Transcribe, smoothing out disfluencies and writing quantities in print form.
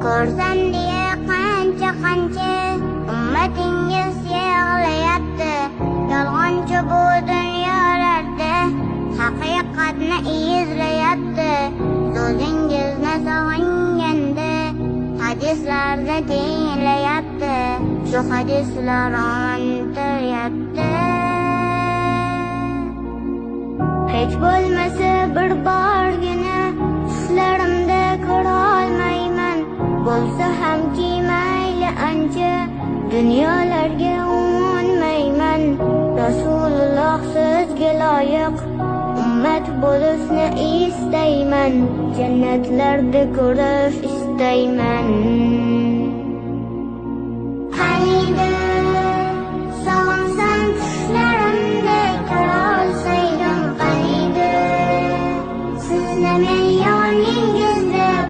Ko'rsam diye qancha ummatingiz yig'layapti. Yolg'onchi bu dunyolarda haqiqatni izlayapti. So'zingizni sog'inganda hadislarda tinglayapti. Shu hadislar ontiryapti. Hech bo'lmasa bir borgina tuslarimda ko'rolmayman. Bo'lsa hamki mayli ancha dunyolarga umonmayman. Rasululloh sizga loyiq ummat bo'lishni istayman. Jannatlarda ko'rish istayman. Qaniydi